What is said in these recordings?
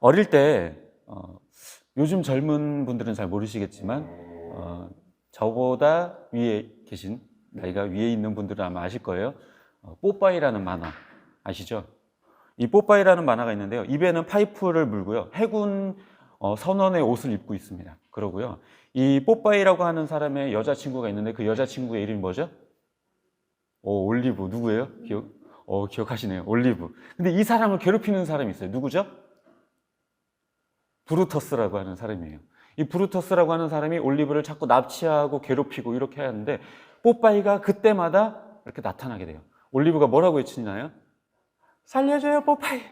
어릴 때 요즘 젊은 분들은 잘 모르시겠지만 저보다 위에 계신 나이가 위에 있는 분들은 아마 아실 거예요. 뽀빠이라는 만화 아시죠? 이 뽀빠이라는 만화가 있는데요. 입에는 파이프를 물고요. 해군 선원의 옷을 입고 있습니다. 그러고요. 이 뽀빠이라고 하는 사람의 여자친구가 있는데 그 여자친구의 이름이 뭐죠? 올리브. 누구예요? 기억하시네요. 올리브. 근데 이 사람을 괴롭히는 사람이 있어요. 누구죠? 브루터스라고 하는 사람이에요. 이 브루터스라고 하는 사람이 올리브를 자꾸 납치하고 괴롭히고 이렇게 하는데 뽀빠이가 그때마다 이렇게 나타나게 돼요. 올리브가 뭐라고 외치나요? 살려줘요, 뽀빠이.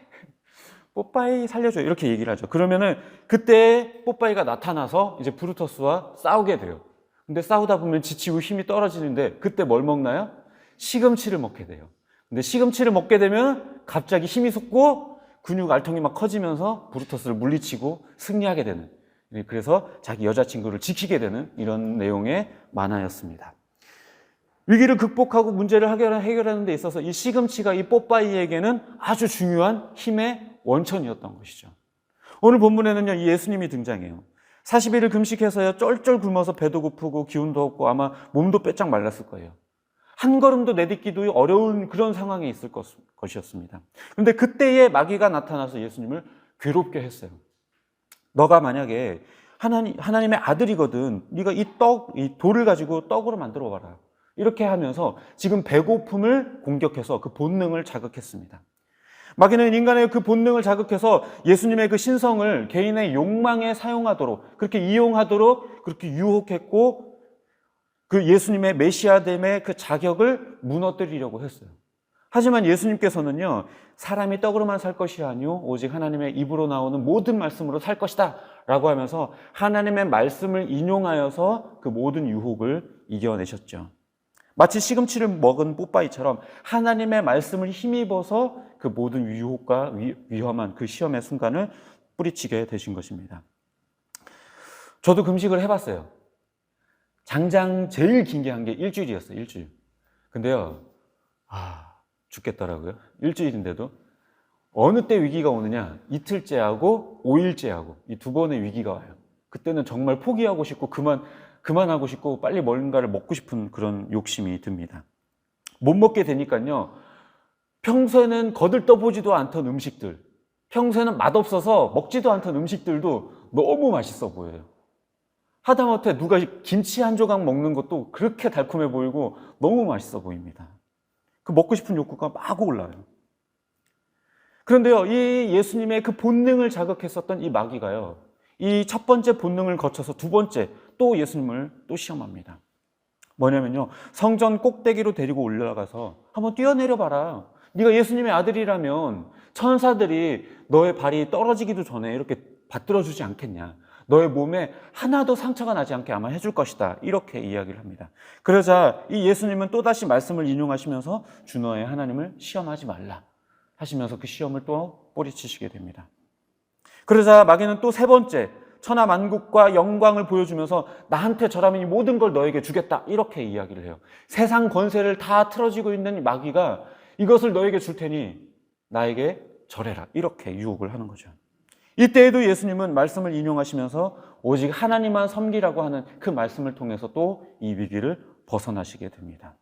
뽀빠이 살려줘요. 이렇게 얘기를 하죠. 그러면은 그때 뽀빠이가 나타나서 이제 브루터스와 싸우게 돼요. 근데 싸우다 보면 지치고 힘이 떨어지는데 그때 뭘 먹나요? 시금치를 먹게 돼요. 근데 시금치를 먹게 되면 갑자기 힘이 솟고 근육 알통이 막 커지면서 브루터스를 물리치고 승리하게 되는, 그래서 자기 여자친구를 지키게 되는 이런 내용의 만화였습니다. 위기를 극복하고 문제를 해결하는 데 있어서 이 시금치가 이 뽀빠이에게는 아주 중요한 힘의 원천이었던 것이죠. 오늘 본문에는요, 이 예수님이 등장해요. 40일을 금식해서요, 쩔쩔 굶어서 배도 고프고 기운도 없고 아마 몸도 빼짝 말랐을 거예요. 한 걸음도 내딛기도 어려운 그런 상황에 있을 것이었습니다. 그런데 그때에 마귀가 나타나서 예수님을 괴롭게 했어요. 너가 만약에 하나님의 아들이거든, 네가 이 돌을 가지고 떡으로 만들어 봐라. 이렇게 하면서 지금 배고픔을 공격해서 그 본능을 자극했습니다. 마귀는 인간의 그 본능을 자극해서 예수님의 그 신성을 개인의 욕망에 사용하도록, 그렇게 이용하도록 그렇게 유혹했고, 그 예수님의 메시아됨의 그 자격을 무너뜨리려고 했어요. 하지만 예수님께서는요, 사람이 떡으로만 살 것이 아니요 오직 하나님의 입으로 나오는 모든 말씀으로 살 것이다 라고 하면서 하나님의 말씀을 인용하여서 그 모든 유혹을 이겨내셨죠. 마치 시금치를 먹은 뽀빠이처럼 하나님의 말씀을 힘입어서 그 모든 유혹과 위험한 그 시험의 순간을 뿌리치게 되신 것입니다. 저도 금식을 해봤어요. 장장 제일 긴 게 한 게 일주일이었어요. 일주일. 근데요, 죽겠더라고요. 일주일인데도. 어느 때 위기가 오느냐, 이틀째하고 5일째하고 이 두 번의 위기가 와요. 그때는 정말 포기하고 싶고 그만하고 싶고 빨리 뭔가를 먹고 싶은 그런 욕심이 듭니다. 못 먹게 되니까요, 평소에는 거들떠보지도 않던 음식들, 평소에는 맛없어서 먹지도 않던 음식들도 너무 맛있어 보여요. 하다못해 누가 김치 한 조각 먹는 것도 그렇게 달콤해 보이고 너무 맛있어 보입니다. 그 먹고 싶은 욕구가 막 올라요. 그런데요, 이 예수님의 그 본능을 자극했었던 이 마귀가요, 이 첫 번째 본능을 거쳐서 두 번째 또 예수님을 또 시험합니다. 뭐냐면요, 성전 꼭대기로 데리고 올라가서 한번 뛰어내려 봐라. 네가 예수님의 아들이라면 천사들이 너의 발이 떨어지기도 전에 이렇게 받들어 주지 않겠냐. 너의 몸에 하나도 상처가 나지 않게 아마 해줄 것이다. 이렇게 이야기를 합니다. 그러자 이 예수님은 또다시 말씀을 인용하시면서 주 너의 하나님을 시험하지 말라 하시면서 그 시험을 또 뿌리치시게 됩니다. 그러자 마귀는 또 세 번째 천하만국과 영광을 보여주면서 나한테 절하면 이 모든 걸 너에게 주겠다 이렇게 이야기를 해요. 세상 권세를 다 틀어지고 있는 마귀가 이것을 너에게 줄 테니 나에게 절해라 이렇게 유혹을 하는 거죠. 이때에도 예수님은 말씀을 인용하시면서 오직 하나님만 섬기라고 하는 그 말씀을 통해서 또 이 위기를 벗어나시게 됩니다.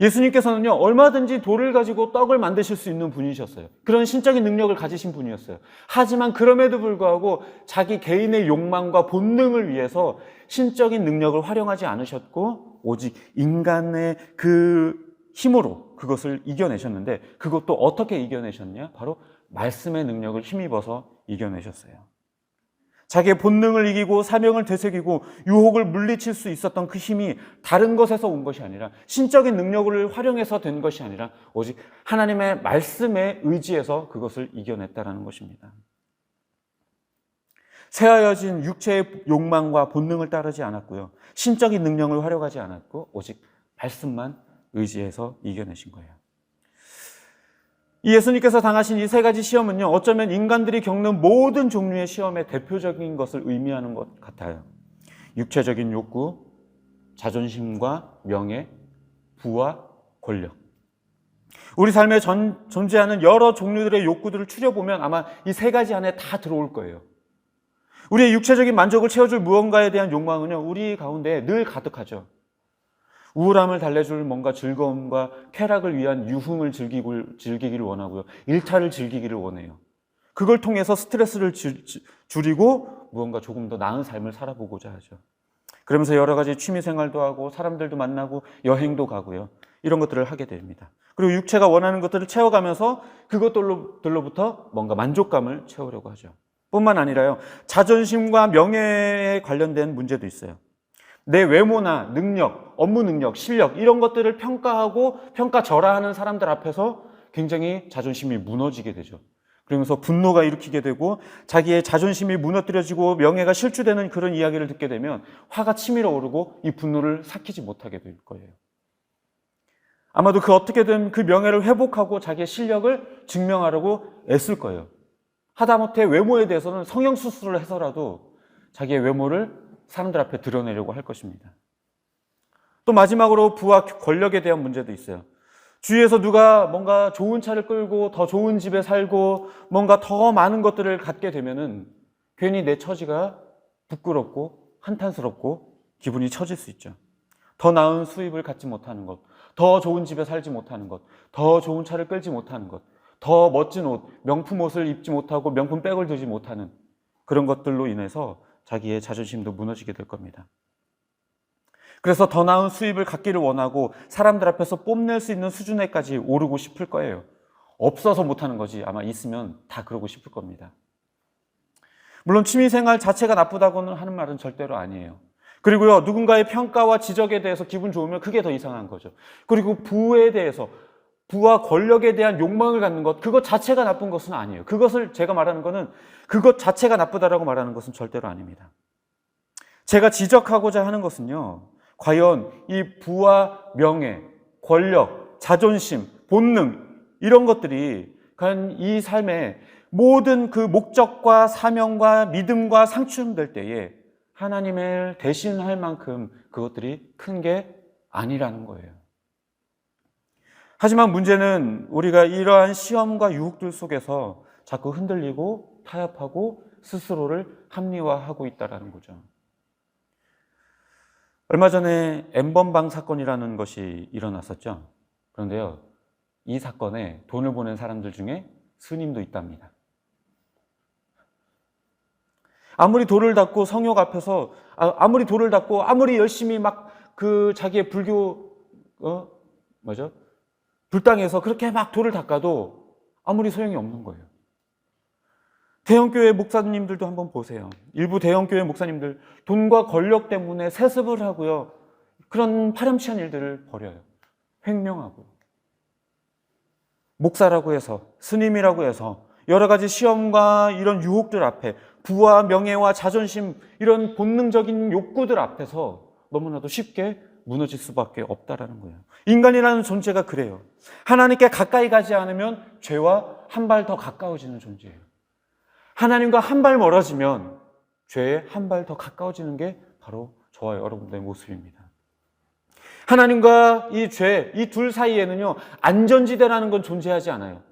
예수님께서는요, 얼마든지 돌을 가지고 떡을 만드실 수 있는 분이셨어요. 그런 신적인 능력을 가지신 분이었어요. 하지만 그럼에도 불구하고 자기 개인의 욕망과 본능을 위해서 신적인 능력을 활용하지 않으셨고 오직 인간의 그 힘으로 그것을 이겨내셨는데, 그것도 어떻게 이겨내셨냐? 바로 말씀의 능력을 힘입어서 이겨내셨어요. 자기의 본능을 이기고 사명을 되새기고 유혹을 물리칠 수 있었던 그 힘이 다른 것에서 온 것이 아니라, 신적인 능력을 활용해서 된 것이 아니라 오직 하나님의 말씀에 의지해서 그것을 이겨냈다는 것입니다. 새하여진 육체의 욕망과 본능을 따르지 않았고요, 신적인 능력을 활용하지 않았고 오직 말씀만 의지해서 이겨내신 거예요. 이 예수님께서 당하신 이 세 가지 시험은요, 어쩌면 인간들이 겪는 모든 종류의 시험의 대표적인 것을 의미하는 것 같아요. 육체적인 욕구, 자존심과 명예, 부와 권력. 우리 삶에 존재하는 여러 종류들의 욕구들을 추려보면 아마 이 세 가지 안에 다 들어올 거예요. 우리의 육체적인 만족을 채워줄 무언가에 대한 욕망은요, 우리 가운데 늘 가득하죠. 우울함을 달래줄 뭔가 즐거움과 쾌락을 위한 유흥을 즐기기를 원하고요. 일탈을 즐기기를 원해요. 그걸 통해서 스트레스를 줄이고 무언가 조금 더 나은 삶을 살아보고자 하죠. 그러면서 여러 가지 취미 생활도 하고 사람들도 만나고 여행도 가고요. 이런 것들을 하게 됩니다. 그리고 육체가 원하는 것들을 채워가면서 그것들로부터 뭔가 만족감을 채우려고 하죠. 뿐만 아니라요, 자존심과 명예에 관련된 문제도 있어요. 내 외모나 능력, 업무 능력, 실력 이런 것들을 평가하고 평가절하하는 사람들 앞에서 굉장히 자존심이 무너지게 되죠. 그러면서 분노가 일으키게 되고 자기의 자존심이 무너뜨려지고 명예가 실추되는 그런 이야기를 듣게 되면 화가 치밀어 오르고 이 분노를 삭히지 못하게 될 거예요. 아마도 어떻게든 그 명예를 회복하고 자기의 실력을 증명하려고 애쓸 거예요. 하다못해 외모에 대해서는 성형수술을 해서라도 자기의 외모를 사람들 앞에 드러내려고 할 것입니다. 또 마지막으로 부와 권력에 대한 문제도 있어요. 주위에서 누가 뭔가 좋은 차를 끌고 더 좋은 집에 살고 뭔가 더 많은 것들을 갖게 되면은 괜히 내 처지가 부끄럽고 한탄스럽고 기분이 처질 수 있죠. 더 나은 수입을 갖지 못하는 것, 더 좋은 집에 살지 못하는 것, 더 좋은 차를 끌지 못하는 것, 더 멋진 옷, 명품 옷을 입지 못하고 명품 백을 들지 못하는 그런 것들로 인해서 자기의 자존심도 무너지게 될 겁니다. 그래서 더 나은 수입을 갖기를 원하고 사람들 앞에서 뽐낼 수 있는 수준에까지 오르고 싶을 거예요. 없어서 못하는 거지 아마 있으면 다 그러고 싶을 겁니다. 물론 취미생활 자체가 나쁘다고는 하는 말은 절대로 아니에요. 그리고요, 누군가의 평가와 지적에 대해서 기분 좋으면 그게 더 이상한 거죠. 그리고 부에 대해서, 부와 권력에 대한 욕망을 갖는 것, 그것 자체가 나쁜 것은 아니에요. 그것을 제가 말하는 것은 그것 자체가 나쁘다라고 말하는 것은 절대로 아닙니다. 제가 지적하고자 하는 것은요, 과연 이 부와 명예, 권력, 자존심, 본능 이런 것들이 과연 이 삶의 모든 그 목적과 사명과 믿음과 상충될 때에 하나님을 대신할 만큼 그것들이 큰 게 아니라는 거예요. 하지만 문제는 우리가 이러한 시험과 유혹들 속에서 자꾸 흔들리고 타협하고 스스로를 합리화하고 있다는 거죠. 얼마 전에 N번방 사건이라는 것이 일어났었죠. 그런데요, 이 사건에 돈을 보낸 사람들 중에 스님도 있답니다. 아무리 돌을 닦고 성욕 앞에서 아무리 돌을 닦고 아무리 열심히 막 그 자기의 불교 불당에서 그렇게 막 돌을 닦아도 아무리 소용이 없는 거예요. 대형교회 목사님들도 한번 보세요. 일부 대형교회 목사님들 돈과 권력 때문에 세습을 하고요, 그런 파렴치한 일들을 벌여요. 횡령하고 목사라고 해서 스님이라고 해서 여러 가지 시험과 이런 유혹들 앞에 부와 명예와 자존심 이런 본능적인 욕구들 앞에서 너무나도 쉽게 무너질 수밖에 없다라는 거예요. 인간이라는 존재가 그래요. 하나님께 가까이 가지 않으면 죄와 한 발 더 가까워지는 존재예요. 하나님과 한 발 멀어지면 죄에 한 발 더 가까워지는 게 바로 저와 여러분들의 모습입니다. 하나님과 이 죄, 이 둘 사이에는요, 안전지대라는 건 존재하지 않아요.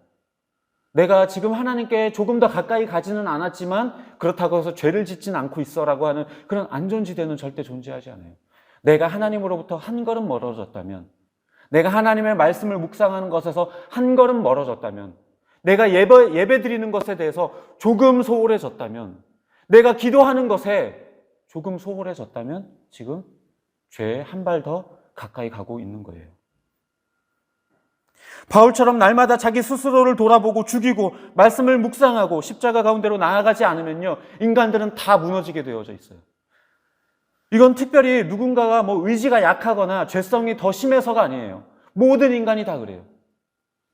내가 지금 하나님께 조금 더 가까이 가지는 않았지만 그렇다고 해서 죄를 짓진 않고 있어라고 하는 그런 안전지대는 절대 존재하지 않아요. 내가 하나님으로부터 한 걸음 멀어졌다면, 내가 하나님의 말씀을 묵상하는 것에서 한 걸음 멀어졌다면, 내가 예배 드리는 것에 대해서 조금 소홀해졌다면, 내가 기도하는 것에 조금 소홀해졌다면 지금 죄에 한 발 더 가까이 가고 있는 거예요. 바울처럼 날마다 자기 스스로를 돌아보고 죽이고 말씀을 묵상하고 십자가 가운데로 나아가지 않으면요, 인간들은 다 무너지게 되어져 있어요. 이건 특별히 누군가가 의지가 약하거나 죄성이 더 심해서가 아니에요. 모든 인간이 다 그래요.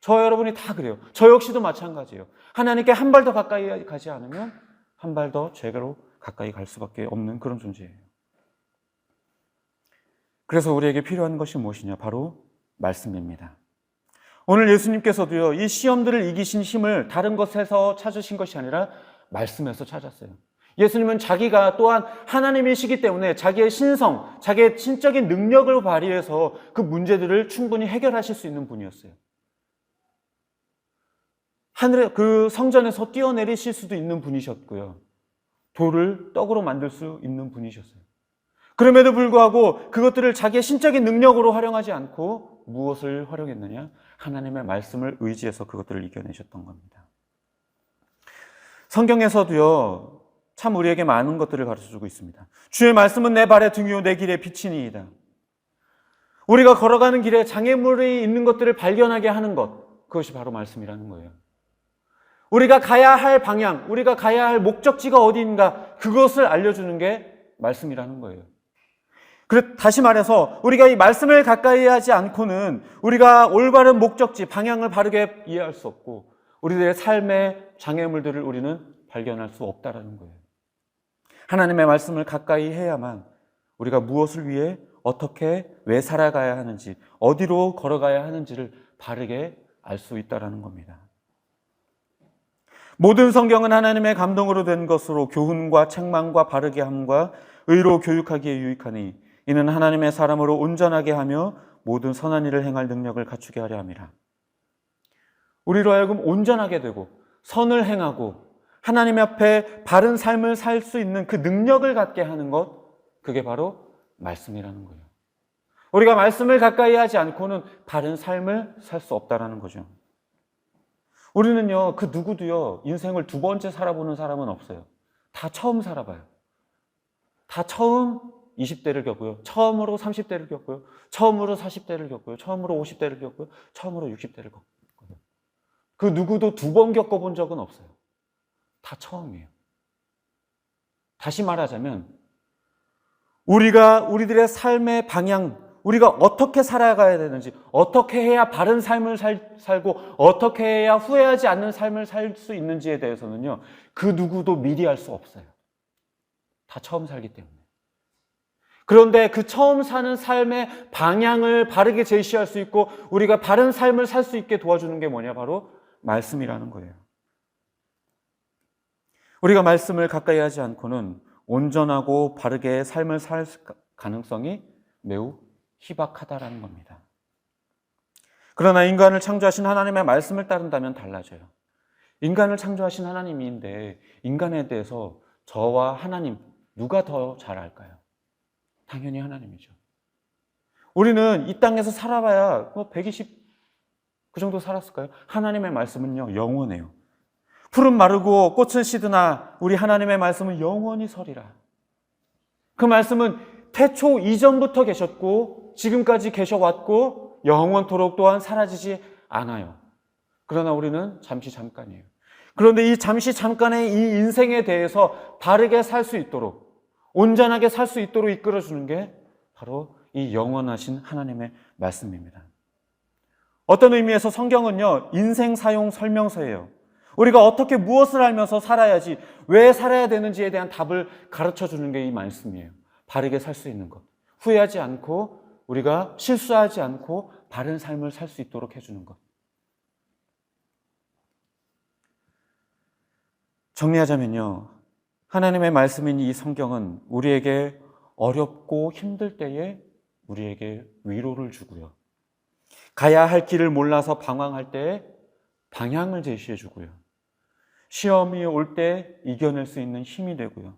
저 여러분이 다 그래요. 저 역시도 마찬가지예요. 하나님께 한 발 더 가까이 가지 않으면 한 발 더 죄로 가까이 갈 수밖에 없는 그런 존재예요. 그래서 우리에게 필요한 것이 무엇이냐? 바로 말씀입니다. 오늘 예수님께서도요, 이 시험들을 이기신 힘을 다른 것에서 찾으신 것이 아니라 말씀에서 찾았어요. 예수님은 자기가 또한 하나님이시기 때문에 자기의 신성, 자기의 신적인 능력을 발휘해서 그 문제들을 충분히 해결하실 수 있는 분이었어요. 하늘에 그 성전에서 뛰어내리실 수도 있는 분이셨고요. 돌을 떡으로 만들 수 있는 분이셨어요. 그럼에도 불구하고 그것들을 자기의 신적인 능력으로 활용하지 않고 무엇을 활용했느냐? 하나님의 말씀을 의지해서 그것들을 이겨내셨던 겁니다. 성경에서도요, 참 우리에게 많은 것들을 가르쳐주고 있습니다. 주의 말씀은 내 발의 등이요 내 길의 빛이니이다. 우리가 걸어가는 길에 장애물이 있는 것들을 발견하게 하는 것, 그것이 바로 말씀이라는 거예요. 우리가 가야 할 방향, 우리가 가야 할 목적지가 어디인가, 그것을 알려주는 게 말씀이라는 거예요. 다시 말해서 우리가 이 말씀을 가까이 하지 않고는 우리가 올바른 목적지, 방향을 바르게 이해할 수 없고 우리들의 삶의 장애물들을 우리는 발견할 수 없다라는 거예요. 하나님의 말씀을 가까이 해야만 우리가 무엇을 위해 어떻게 왜 살아가야 하는지, 어디로 걸어가야 하는지를 바르게 알 수 있다라는 겁니다. 모든 성경은 하나님의 감동으로 된 것으로 교훈과 책망과 바르게 함과 의로 교육하기에 유익하니 이는 하나님의 사람으로 온전하게 하며 모든 선한 일을 행할 능력을 갖추게 하려 함이라. 우리로 하여금 온전하게 되고 선을 행하고 하나님 앞에 바른 삶을 살 수 있는 그 능력을 갖게 하는 것, 그게 바로 말씀이라는 거예요. 우리가 말씀을 가까이 하지 않고는 바른 삶을 살 수 없다라는 거죠. 우리는요, 그 누구도요, 인생을 두 번째 살아보는 사람은 없어요. 다 처음 살아봐요. 다 처음 20대를 겪고요. 처음으로 30대를 겪고요. 처음으로 40대를 겪고요. 처음으로 50대를 겪고요. 처음으로 60대를 겪고요. 그 누구도 두 번 겪어본 적은 없어요. 다 처음이에요. 다시 말하자면 우리들의 삶의 방향, 우리가 어떻게 살아가야 되는지, 어떻게 해야 바른 삶을 살고 어떻게 해야 후회하지 않는 삶을 살 수 있는지에 대해서는요, 그 누구도 미리 알 수 없어요. 다 처음 살기 때문에. 그런데 그 처음 사는 삶의 방향을 바르게 제시할 수 있고 우리가 바른 삶을 살 수 있게 도와주는 게 뭐냐? 바로 말씀이라는 거예요. 우리가 말씀을 가까이 하지 않고는 온전하고 바르게 삶을 살 가능성이 매우 희박하다라는 겁니다. 그러나 인간을 창조하신 하나님의 말씀을 따른다면 달라져요. 인간을 창조하신 하나님인데 인간에 대해서 저와 하나님 누가 더 잘 알까요? 당연히 하나님이죠. 우리는 이 땅에서 살아봐야 120 그 정도 살았을까요? 하나님의 말씀은요, 영원해요. 풀은 마르고 꽃은 시드나 우리 하나님의 말씀은 영원히 서리라. 그 말씀은 태초 이전부터 계셨고 지금까지 계셔왔고 영원토록 또한 사라지지 않아요. 그러나 우리는 잠깐이에요. 그런데 이 잠깐의 이 인생에 대해서 바르게 살 수 있도록, 온전하게 살 수 있도록 이끌어주는 게 바로 이 영원하신 하나님의 말씀입니다. 어떤 의미에서 성경은요, 인생 사용 설명서예요. 우리가 어떻게 무엇을 알면서 살아야지, 왜 살아야 되는지에 대한 답을 가르쳐 주는 게 이 말씀이에요. 바르게 살 수 있는 것, 후회하지 않고 우리가 실수하지 않고 바른 삶을 살 수 있도록 해주는 것. 정리하자면요, 하나님의 말씀인 이 성경은 우리에게 어렵고 힘들 때에 우리에게 위로를 주고요, 가야 할 길을 몰라서 방황할 때에 방향을 제시해 주고요, 시험이 올 때 이겨낼 수 있는 힘이 되고요,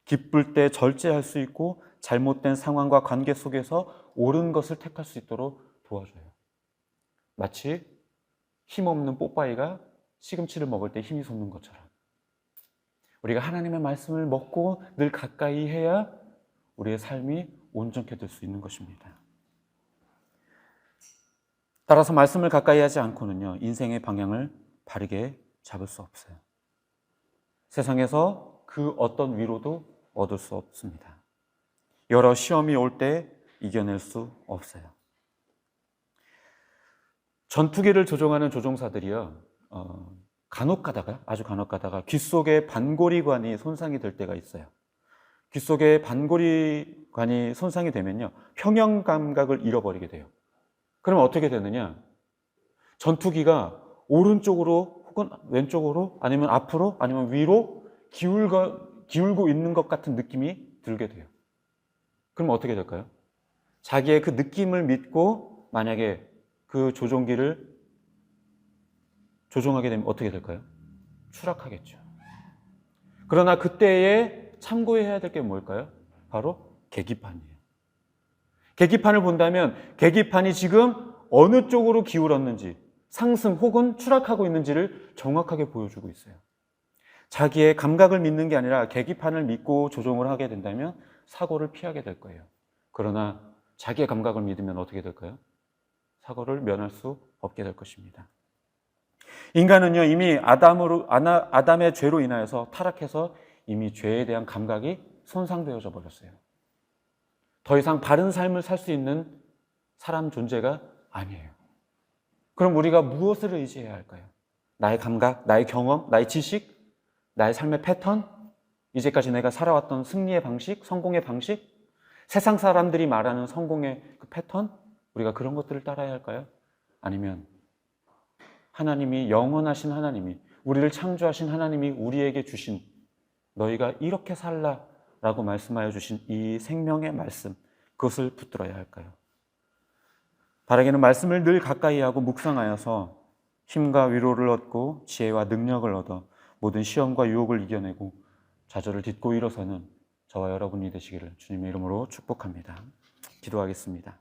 기쁠 때 절제할 수 있고 잘못된 상황과 관계 속에서 옳은 것을 택할 수 있도록 도와줘요. 마치 힘없는 뽀빠이가 시금치를 먹을 때 힘이 솟는 것처럼 우리가 하나님의 말씀을 먹고 늘 가까이 해야 우리의 삶이 온전케 될 수 있는 것입니다. 따라서 말씀을 가까이 하지 않고는요, 인생의 방향을 바르게 잡을 수 없어요. 세상에서 그 어떤 위로도 얻을 수 없습니다. 여러 시험이 올 때 이겨낼 수 없어요. 전투기를 조종하는 조종사들이요, 아주 간혹 가다가 귀 속의 반고리관이 손상이 될 때가 있어요. 귀 속의 반고리관이 손상이 되면요, 평형 감각을 잃어버리게 돼요. 그럼 어떻게 되느냐? 전투기가 오른쪽으로 혹은 왼쪽으로 아니면 앞으로 아니면 위로 기울고 있는 것 같은 느낌이 들게 돼요. 그럼 어떻게 될까요? 자기의 그 느낌을 믿고 만약에 그 조종기를 조종하게 되면 어떻게 될까요? 추락하겠죠. 그러나 그때에 참고해야 될 게 뭘까요? 바로 계기판이에요. 계기판을 본다면 계기판이 지금 어느 쪽으로 기울었는지, 상승 혹은 추락하고 있는지를 정확하게 보여주고 있어요. 자기의 감각을 믿는 게 아니라 계기판을 믿고 조종을 하게 된다면 사고를 피하게 될 거예요. 그러나 자기의 감각을 믿으면 어떻게 될까요? 사고를 면할 수 없게 될 것입니다. 인간은요, 이미 아담의 죄로 인하여서 타락해서 이미 죄에 대한 감각이 손상되어져 버렸어요. 더 이상 바른 삶을 살 수 있는 사람 존재가 아니에요. 그럼 우리가 무엇을 의지해야 할까요? 나의 감각, 나의 경험, 나의 지식, 나의 삶의 패턴, 이제까지 내가 살아왔던 승리의 방식, 성공의 방식, 세상 사람들이 말하는 성공의 그 패턴, 우리가 그런 것들을 따라야 할까요? 아니면 하나님이, 영원하신 하나님이, 우리를 창조하신 하나님이 우리에게 주신 너희가 이렇게 살라라고 말씀하여 주신 이 생명의 말씀, 그것을 붙들어야 할까요? 바라기는 말씀을 늘 가까이 하고 묵상하여서 힘과 위로를 얻고 지혜와 능력을 얻어 모든 시험과 유혹을 이겨내고 좌절을 딛고 일어서는 저와 여러분이 되시기를 주님의 이름으로 축복합니다. 기도하겠습니다.